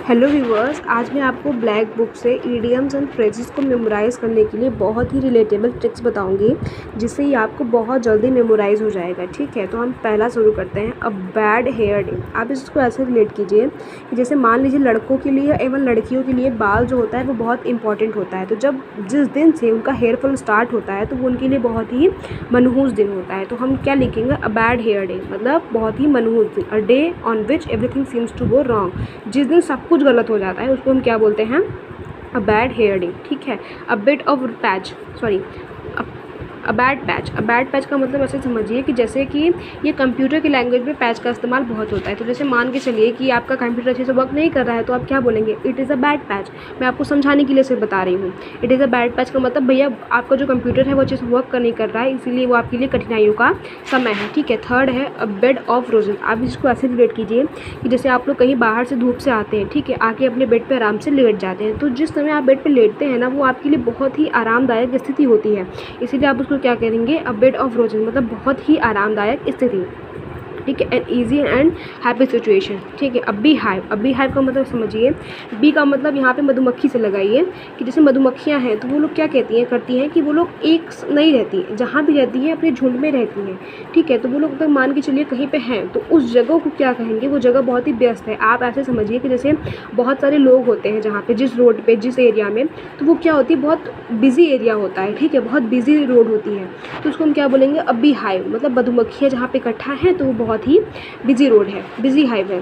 Hello viewers, आज मैं आपको ब्लैक बुक से ईडियम्स एंड फ्रेजेस को मेमोराइज़ करने के लिए बहुत ही रिलेटेबल ट्रिक्स बताऊंगी, जिससे ये आपको बहुत जल्दी मेमोराइज़ हो जाएगा। ठीक है, तो हम पहला शुरू करते हैं। A bad hair day. आप इसको ऐसे रिलेट कीजिए कि जैसे मान लीजिए लड़कों के लिए एवं लड़कियों के लिए बाल जो होता है वो बहुत इंपॉर्टेंट होता है। तो जब जिस दिन से उनका हेयर फॉल स्टार्ट होता है तो वो उनके लिए बहुत ही मनहूस दिन होता है। तो हम क्या लिखेंगे? अ बैड हेयर डे, मतलब बहुत ही मनहूस दिन। A day on which everything seems to go wrong. जिस दिन सब कुछ गलत हो जाता है उसको हम क्या बोलते हैं? A bad hair day. ठीक है। A bit off patch, sorry, a bad patch. A bad patch का मतलब ऐसे समझिए कि जैसे कि ये कंप्यूटर की लैंग्वेज में पैच का इस्तेमाल बहुत होता है। तो जैसे मान के चलिए कि आपका कंप्यूटर अच्छे से वर्क नहीं कर रहा है तो आप क्या बोलेंगे? It is a bad patch. मैं आपको समझाने के लिए सिर्फ बता रही हूँ। It is a bad patch का मतलब भैया आपका जो कंप्यूटर है वो अच्छे से वर्क नहीं कर रहा है, इसीलिए वो आपके लिए कठिनाइयों का समय है। ठीक है। थर्ड है अ बेड ऑफ रोजेस। आप इसको ऐसे रिलेट कीजिए कि जैसे आप लोग कहीं बाहर से धूप से आते हैं, ठीक है, आके अपने बेड पे आराम से लेट जाते हैं। तो जिस समय आप बेड पे लेटते हैं ना, वो आपके लिए बहुत ही आरामदायक स्थिति होती है, इसीलिए आप उसको क्या करेंगे? अ बेड ऑफ रोजेस, मतलब बहुत ही आरामदायक स्थिति। ठीक है। An easy and happy situation. ठीक है। अब बी हाइव। अब बी हाइव का मतलब समझिए, बी का मतलब यहाँ पे मधुमक्खी से लगाइए कि जैसे मधुमक्खियाँ हैं तो वो लोग क्या करती हैं कि वो लोग एक नहीं रहती, जहाँ भी रहती हैं अपने झुंड में रहती हैं। ठीक है। तो वो लोग अगर मान के चलिए कहीं पे हैं तो उस जगह को क्या कहेंगे? वो जगह बहुत ही व्यस्त है। आप ऐसे समझिए कि जैसे बहुत सारे लोग होते हैं जहाँ पे, जिस रोड पे, जिस एरिया में, तो वो क्या होती है? बहुत बिजी एरिया होता है। ठीक है। बहुत बिजी रोड होती है, तो उसको हम क्या बोलेंगे? अ बी हाइव, मतलब मधुमक्खियाँ जहाँ पे इकट्ठा हैं तो वो बहुत ही बिजी रोड है, बिजी हाइव है।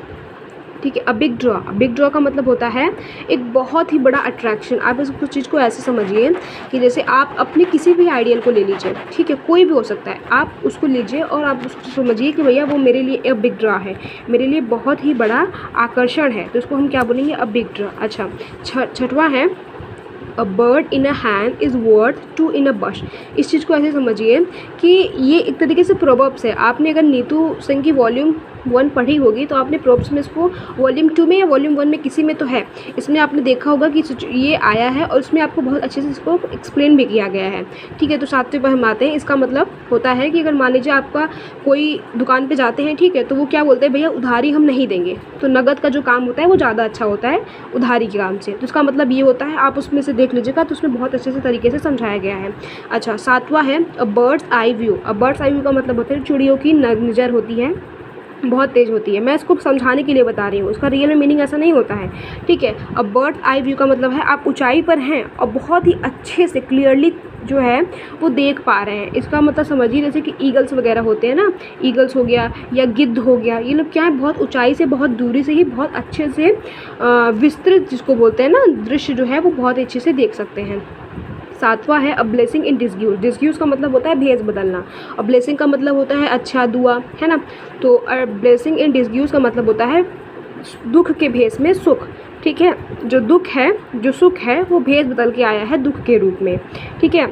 ठीक है। अ बिग ड्रॉ। बिग ड्रॉ का मतलब होता है एक बहुत ही बड़ा अट्रैक्शन। आप इस कुछ चीज़ को ऐसे समझिए कि जैसे आप अपने किसी भी आइडियल को ले लीजिए, ठीक है, कोई भी हो सकता है, आप उसको लीजिए और आप उसको समझिए कि भैया वो मेरे लिए एक बिग ड्रॉ है, मेरे लिए बहुत ही बड़ा आकर्षण है। तो उसको हम क्या बोलेंगे? A big draw. अच्छा, छठवां है a bird in a hand is worth two in a bush. इस चीज़ को ऐसे समझिए कि ये एक तरीके से प्रोवर्ब्स है। आपने अगर नीतू सिंह की वॉल्यूम 1 पढ़ी होगी तो आपने प्रोवर्ब्स में इसको वॉल्यूम 2 में या वॉल्यूम 1 में किसी में तो है, इसमें आपने देखा होगा कि ये आया है और उसमें आपको बहुत अच्छे से इसको एक्सप्लेन भी किया गया है। ठीक है। तो सातवें पर हम आते हैं। इसका मतलब होता है कि अगर मान लीजिए आपका कोई दुकान पे जाते हैं, ठीक है, तो वो क्या बोलते हैं? भैया उधारी हम नहीं देंगे। तो नगद का जो काम होता है वो ज़्यादा अच्छा होता है उधारी के काम से। तो इसका मतलब ये होता है, आप उसमें से देख लीजिएगा तो उसमें बहुत अच्छे से तरीके से समझाया गया है। अच्छा, सातवां है a bird's eye view. A bird's eye view का मतलब होता है चिड़ियों की नज़र होती है, बहुत तेज़ होती है। मैं इसको समझाने के लिए बता रही हूँ, उसका रियल में मीनिंग ऐसा नहीं होता है। ठीक है। अब बर्ड आई व्यू का मतलब है आप ऊंचाई पर हैं और बहुत ही अच्छे से क्लियरली जो है वो देख पा रहे हैं। इसका मतलब समझिए जैसे कि ईगल्स वगैरह होते हैं ना, ईगल्स हो गया या गिद्ध हो गया, ये लोग क्या है, बहुत ऊंचाई से, बहुत दूरी से ही बहुत अच्छे से विस्तृत जिसको बोलते हैं ना, दृश्य जो है वो बहुत अच्छे से देख सकते हैं। सातवां है अ ब्लेसिंग इन डिस्ग्यूज। डिस्ग्यूज का मतलब होता है भेष बदलना और ब्लेसिंग का मतलब होता है अच्छा दुआ, है ना। तो ब्लेसिंग इन डिस्ग्यूज का मतलब होता है दुख के भेष में सुख। ठीक है। जो दुख है, जो सुख है, वो भेष बदल के आया है दुख के रूप में। ठीक है।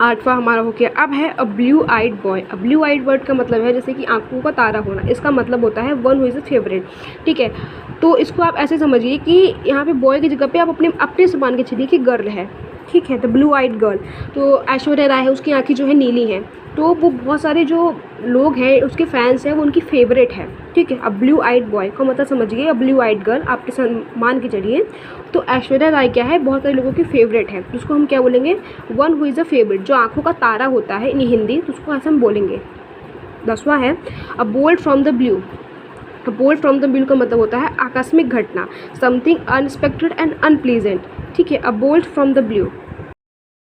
आठवां हमारा हो गया। अब है अ ब्लू आइड बॉय। अ ब्लू आइड वर्ड का मतलब है जैसे कि आंखों का तारा होना। इसका मतलब होता है one who is a favourite. ठीक है। तो इसको आप ऐसे समझिए कि यहाँ पे बॉय की जगह पे आप अपने अपने से मान के चलिए कि गर्ल है। ठीक है। तो ब्लू आइड गर्ल, तो ऐश्वर्या राय है, उसकी आँखें जो है नीली हैं, तो वो बहुत सारे जो लोग हैं उसके फैंस हैं, वो उनकी फेवरेट है। ठीक है। अब ब्लू आइड बॉय का मतलब समझिए, अब ब्लू आइड गर्ल आपके मान के चलिए तो ऐश्वर्या राय क्या है, बहुत सारे लोगों की फेवरेट है, जिसको हम क्या बोलेंगे? One who is a favourite, जो आंखों का तारा होता है इन हिंदी, तो उसको ऐसे हम बोलेंगे। 10वां है अ bolt from the blue. Bolt from the blue का मतलब होता है आकस्मिक घटना, समथिंग अनएक्सपेक्टेड एंड अनप्लीजेंट। ठीक है। अ बोल्ट फ्रॉम द ब्लू।